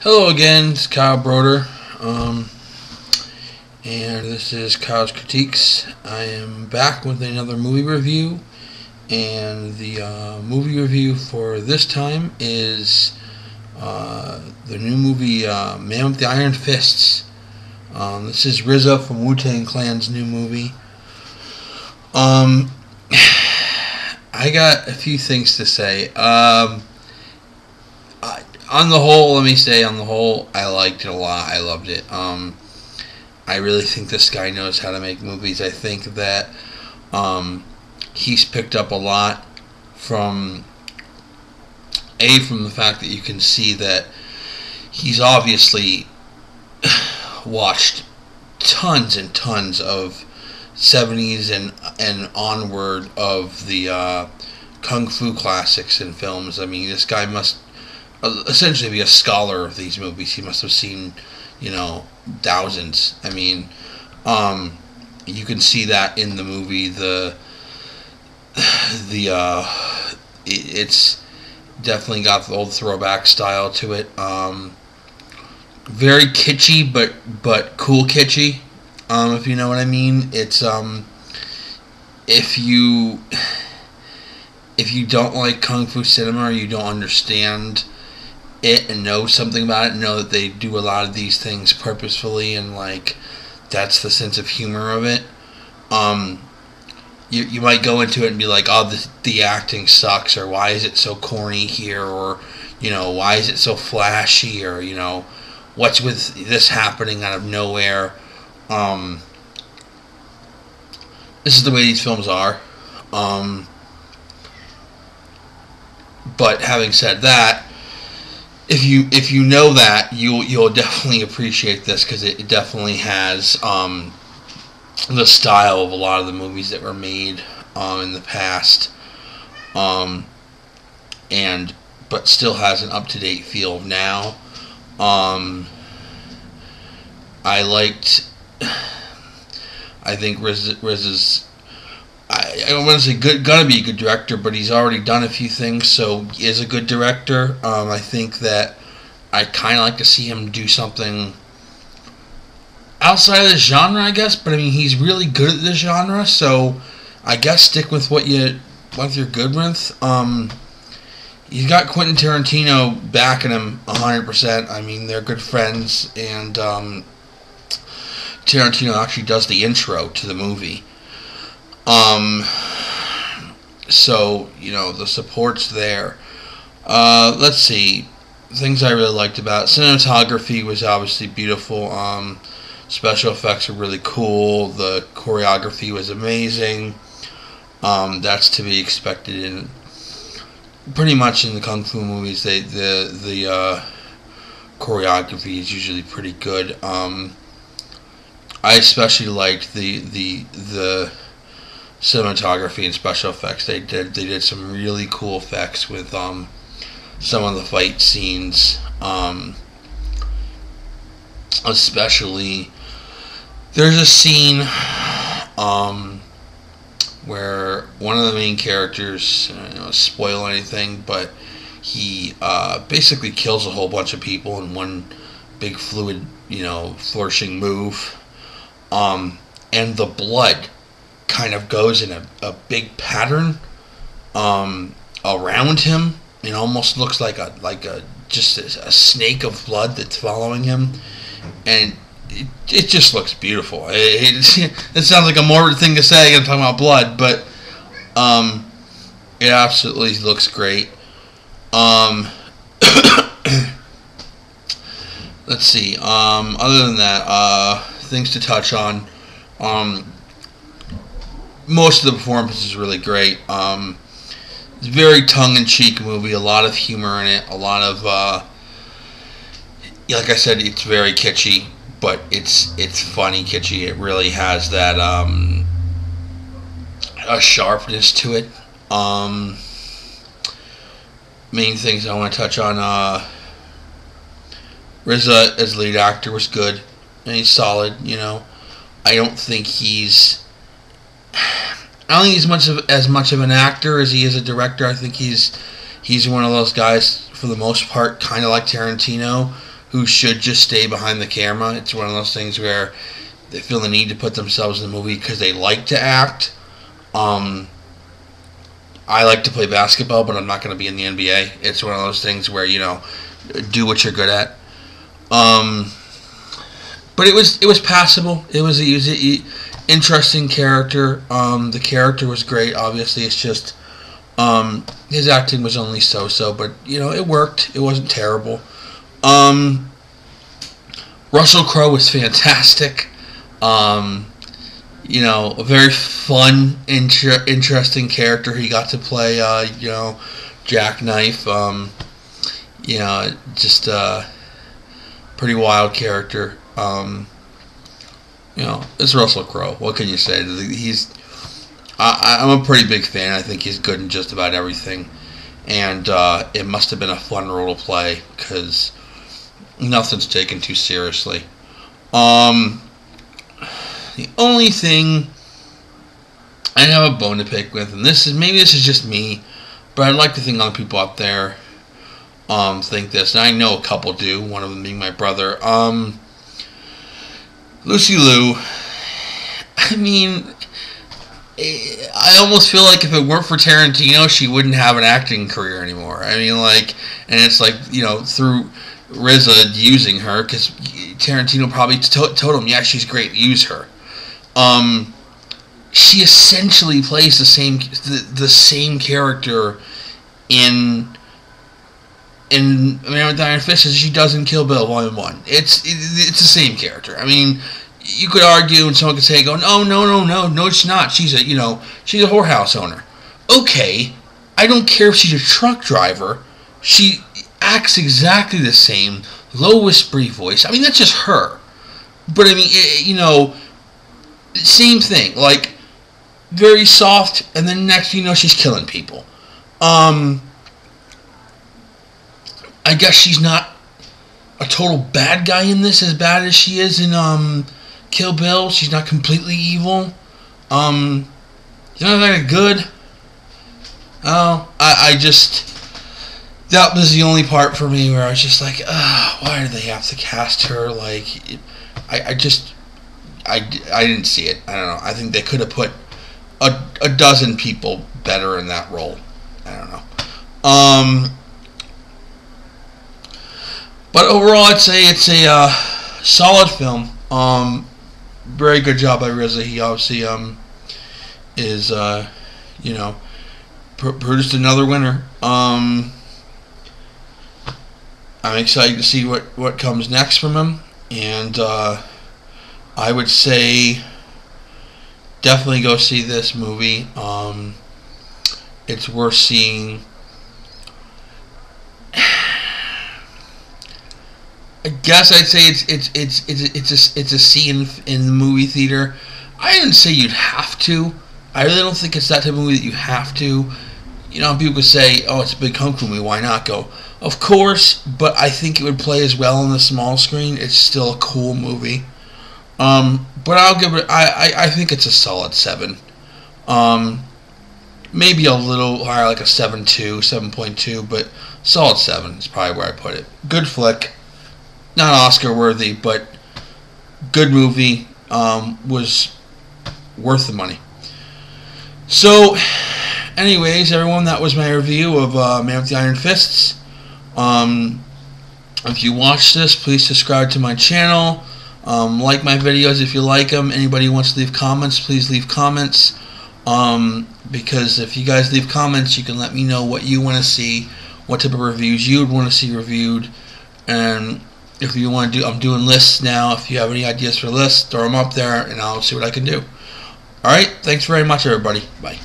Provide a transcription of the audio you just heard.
Hello again, it's Kyle Broder, and this is Kyle's Critiques. I am back with another movie review, and the movie review for this time is the new movie Man with the Iron Fists. This is RZA from Wu-Tang Clan's new movie. I got a few things to say. On the whole, I liked it a lot. I loved it. I really think this guy knows how to make movies. I think that he's picked up a lot from the fact that you can see that he's obviously watched tons and tons of 70s and onward of the kung fu classics and films. I mean, this guy must essentially be a scholar of these movies. He must have seen, thousands. I mean, you can see that in the movie. It's definitely got the old throwback style to it. Very kitschy, but cool kitschy. If you know what I mean. It's if you don't like kung fu cinema, or you don't understand it and know something about it, know that they do a lot of these things purposefully, and that's the sense of humor of it. You might go into it and be like, oh, the acting sucks, or why is it so corny here, or why is it so flashy, or what's with this happening out of nowhere. This is the way these films are. But having said that, if you know that, you'll definitely appreciate this, because it definitely has the style of a lot of the movies that were made in the past, but still has an up-to-date feel now. I think RZA's, I don't want to say gonna be a good director, but he's already done a few things, so he is a good director. I think that I kind of like to see him do something outside of this genre, I guess. But I mean, he's really good at this genre, so I guess stick with what you're good with. He's got Quentin Tarantino backing him 100%. I mean, they're good friends, and Tarantino actually does the intro to the movie. So, the support's there. Let's see. Things I really liked about it. Cinematography was obviously beautiful. Special effects were really cool. The choreography was amazing. That's to be expected in pretty much in the kung fu movies. The choreography is usually pretty good. I especially liked the cinematography and special effects. They did some really cool effects with some of the fight scenes, especially there's a scene where one of the main characters, I don't spoil anything, but he basically kills a whole bunch of people in one big fluid, flourishing move, and the blood kind of goes in a big pattern around him. It almost looks like a snake of blood that's following him, and it just looks beautiful. It sounds like a morbid thing to say. I'm talking about blood, but it absolutely looks great. Let's see. Other than that, things to touch on. Most of the performance is really great. It's a very tongue-in-cheek movie. A lot of humor in it. A lot of, like I said, it's very kitschy, but it's funny kitschy. It really has that a sharpness to it. Main things I want to touch on. RZA as lead actor was good, and he's solid. I don't think he's as much of an actor as he is a director. I think he's one of those guys, for the most part, kind of like Tarantino, who should just stay behind the camera. It's one of those things where they feel the need to put themselves in the movie because they like to act. I like to play basketball, but I'm not going to be in the NBA. It's one of those things where, do what you're good at. But it was passable. It was an interesting character. The character was great. Obviously, it's just his acting was only so-so, but it worked. It wasn't terrible. Russell Crowe was fantastic. A very fun, interesting character. He got to play, Jackknife. Just a pretty wild character. It's Russell Crowe. What can you say? I'm a pretty big fan. I think he's good in just about everything. And it must have been a fun role to play because nothing's taken too seriously. The only thing I have a bone to pick with, and maybe this is just me, but I'd like to think other people out there think this, and I know a couple do, one of them being my brother. Lucy Liu, I mean, I almost feel like if it weren't for Tarantino, she wouldn't have an acting career anymore. I mean, and it's through RZA using her, because Tarantino probably told him, yeah, she's great, use her. She essentially plays the same character in Man with Iron Fist as she does in Kill Bill Volume 1. It's the same character. I mean, you could argue and someone could say, no, it's not. She's a whorehouse owner. Okay, I don't care if she's a truck driver. She acts exactly the same, low whispery voice. I mean, that's just her. But I mean, same thing. Very soft, and then next she's killing people. I guess she's not a total bad guy in this, as bad as she is in Kill Bill. She's not completely evil. She's not that good. I just... That was the only part for me where I was just like, why do they have to cast her? I didn't see it. I don't know. I think they could have put a dozen people better in that role. I don't know. But overall, I'd say it's a solid film. Very good job by RZA. He obviously is produced another winner. I'm excited to see what comes next from him, and I would say definitely go see this movie. It's worth seeing. I guess I'd say it's a scene in the movie theater. I didn't say you'd have to. I really don't think it's that type of movie that you have to. People could say, "Oh, it's a big kung fu movie. Why not go?" Of course, but I think it would play as well on the small screen. It's still a cool movie. But I'll give it. I think it's a solid 7. Maybe a little higher, like a 7.2, 7.2, but solid 7 is probably where I put it. Good flick. Not Oscar worthy, but good movie. Was worth the money. So, anyways, everyone, that was my review of Man with the Iron Fists. If you watch this, please subscribe to my channel. Like my videos if you like them. Anybody who wants to leave comments, please leave comments. Because if you guys leave comments, you can let me know what you want to see, what type of reviews you would want to see reviewed, and if you want to do, I'm doing lists now. If you have any ideas for lists, throw them up there, and I'll see what I can do. Alright, thanks very much, everybody. Bye.